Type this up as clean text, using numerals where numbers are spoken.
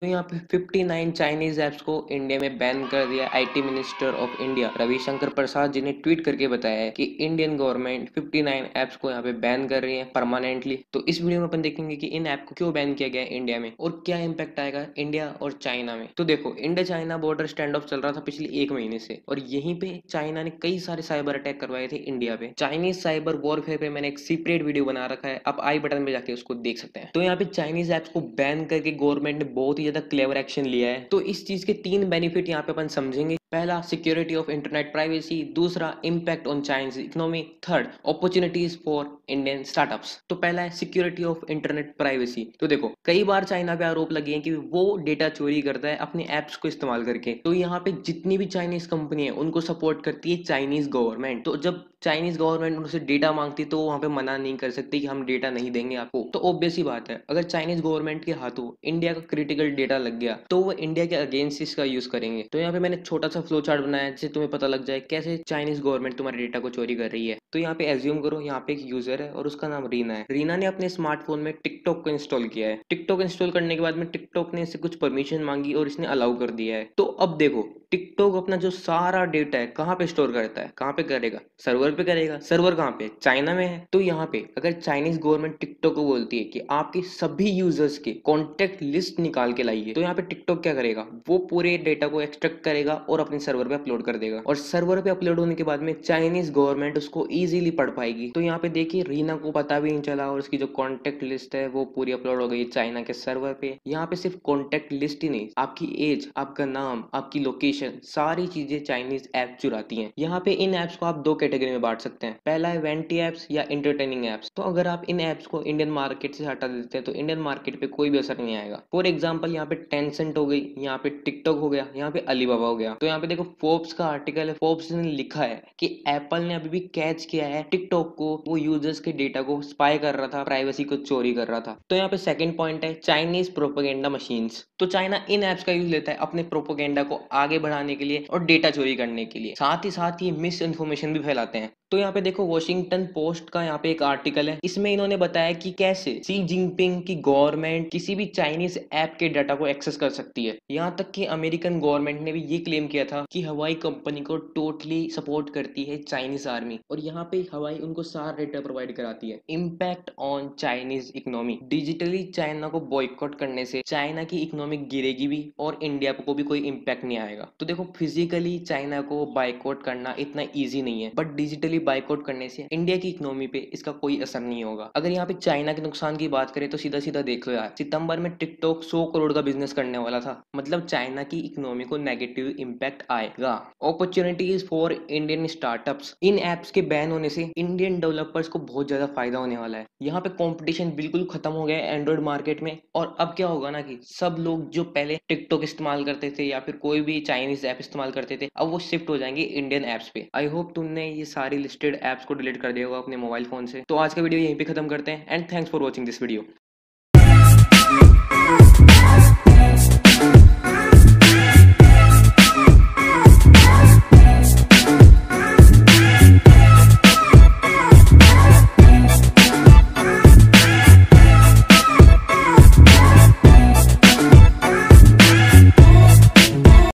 तो यहाँ पे 59 चाइनीज ऐप्स को इंडिया में बैन कर दिया। IT minister of India Ravishankar Prasad ji ने ट्वीट करके बताया है कि इंडियन गवर्नमेंट 59 ऐप्स को यहाँ पे बैन कर रही है परमानेंटली। तो इस वीडियो में अपन देखेंगे कि इन ऐप को क्यों बैन किया गया है इंडिया में और क्या इम्पैक्ट आएगा इंडिया और चाइना में। तो देखो, India China border stand of चल रहा था पिछले एक महीने से और यहीं पे चाइना ने कई सारे साइबर अटैक करवाए थे इंडिया पे। चाइनीज साइबर वॉरफेयर पे मैंने एक सेपरेट वीडियो बना रखा है, आप आई बटन में जाके उसको देख सकते हैं। तो यहाँ पे चाइनीज ऐप्स को बैन करके गवर्नमेंट ने बहुत ही ज्यादा क्लेवर एक्शन लिया है। तो इस चीज के तीन बेनिफिट यहाँ पे अपन समझेंगे। पहला, सिक्योरिटी ऑफ इंटरनेट प्राइवेसी। दूसरा, impact on Chinese economy. Third, opportunities for Indian startups. तो पहला है सिक्योरिटी ऑफ इंटरनेट प्राइवेसी। तो देखो, कई बार चाइना पे आरोप लगे हैं कि वो डेटा चोरी करता है अपने ऐप्स को इस्तेमाल करके। तो यहाँ पे जितनी भी चाइनीज कंपनी है उनको सपोर्ट करती है चाइनीज गवर्नमेंट। तो जब चाइनीज गवर्नमेंट उनसे डेटा मांगती है तो वहां पे मना नहीं कर सकती कि हम डेटा नहीं देंगे आपको। तो ऑब्वियस ही बात है, अगर चाइनीज गवर्नमेंट के हाथों इंडिया का क्रिटिकल डेटा लग गया तो वो इंडिया के अगेंस्ट इसका यूज करेंगे। तो यहाँ पे मैंने छोटा सा फ्लो चार्ट बनाया है जिससे तुम्हें पता लग जाए कैसे चाइनीज गवर्नमेंट तुम्हारे डेटा को चोरी कर रही है। तो यहाँ पे एज्यूम करो, यहाँ पे एक यूजर है और उसका नाम रीना है। रीना ने अपने स्मार्टफोन में टिकटॉक को इंस्टॉल किया है। टिकटॉक इंस्टॉल करने के बाद में टिकटॉक ने इससे कुछ परमिशन मांगी और इसने अलाउ कर दिया है। तो अब देखो, टिकटॉक अपना जो सारा डेटा है कहाँ पे स्टोर करता है, कहाँ पे करेगा, सर्वर पे करेगा। सर्वर कहाँ पे, चाइना में है। तो यहाँ पे अगर चाइनीज गवर्नमेंट टिकटॉक को बोलती है कि आपके सभी यूजर्स के कॉन्टेक्ट लिस्ट निकाल के लाइए, तो यहाँ पे टिकटॉक क्या करेगा, वो पूरे डेटा को एक्सट्रैक्ट करेगा और अपने सर्वर पे अपलोड कर देगा। और सर्वर पे अपलोड होने के बाद में चाइनीज गवर्नमेंट उसको इजीली पढ़ पाएगी। तो यहाँ पे देखिए, रीना को पता भी नहीं चला और उसकी जो कॉन्टेक्ट लिस्ट है वो पूरी अपलोड हो गई चाइना के सर्वर पे। यहाँ पे सिर्फ कॉन्टेक्ट लिस्ट ही नहीं, आपकी एज, आपका नाम, आपकी लोकेशन, सारी चीजें चाइनीज ऐप चुराती हैं। यहाँ पे इन ऐप्स को आप दो कैटेगरी में बांट सकते हैं। पहला है वेंटी ऐप्स या एंटरटेनिंग ऐप्स। तो अगर आप इन ऐप्स को इंडियन मार्केट से हटा देते हैं तो इंडियन मार्केट पे कोई भी असर नहीं आएगा। फॉर एग्जाम्पल, यहाँ पे टेंसेंट हो गई, यहाँ पे टिकटॉक हो गया, यहाँ पे अलीबाबा हो गया। तो यहाँ पे देखो, फोर्ब्स का आर्टिकल है, फोर्ब्स ने लिखा है कि एप्पल ने अभी भी कैच किया है टिकटॉक को, वो यूजर्स के डेटा को स्पाई कर रहा था, प्राइवेसी को चोरी कर रहा था। तो यहाँ पे सेकंड पॉइंट है चाइनीज प्रोपेगेंडा मशीन्स। तो चाइना इन ऐप्स का यूज लेता है अपने प्रोपेगेंडा को आगे बढ़ाने के लिए और डेटा चोरी करने के लिए। साथ ही ये मिस इन्फॉर्मेशन भी फैलाते हैं। तो यहाँ पे देखो, वॉशिंगटन पोस्ट का यहाँ पे एक आर्टिकल है, इसमें इन्होंने बताया कि कैसे सी जिनपिंग की गवर्नमेंट किसी भी चाइनीज ऐप के डाटा को एक्सेस कर सकती है। यहाँ तक कि अमेरिकन गवर्नमेंट ने भी ये क्लेम किया था कि हवाई कंपनी को टोटली सपोर्ट करती है चाइनीज आर्मी और यहाँ पे हवाई उनको सारा डेटा प्रोवाइड कराती है। Impact on Chinese economy. Digitally China को बॉयकॉट करने से चाइना की इकोनॉमी गिरेगी भी और इंडिया को भी कोई इम्पैक्ट नहीं आएगा। तो देखो, फिजिकली चाइना को बायकॉट करना इतना ईजी नहीं है, बट डिजिटली बायकॉट करने से इंडिया की इकोनॉमी पे इसका कोई असर नहीं होगा। अगर यहाँ पे चाइना के नुकसान की बात करें तो सीधा सीधा देख लो यार, सितंबर में टिकटॉक 100 करोड़ का बिजनेस करने वाला था। मतलब चाइना की इकोनॉमी को नेगेटिव इम्पैक्ट आएगा। Opportunities for Indian startups. In apps के बैन होने से इंडियन डेवलपर्स को बहुत ज्यादा फायदा होने वाला है। यहाँ पे कंपटीशन बिल्कुल खत्म हो गया है एंड्रॉइड मार्केट में। और अब क्या होगा ना कि सब लोग जो पहले टिकटॉक इस्तेमाल करते थे या फिर कोई भी चाइनीज ऐप इस्तेमाल करते थे, अब वो शिफ्ट हो जाएंगे इंडियन ऐप्स पे। आई होप तुमने ये सारी लिस्टेड ऐप्स को डिलीट कर दिया होगा अपने मोबाइल फोन से। तो आज का वीडियो यहीं पे खत्म करते हैं and thanks for watching this video.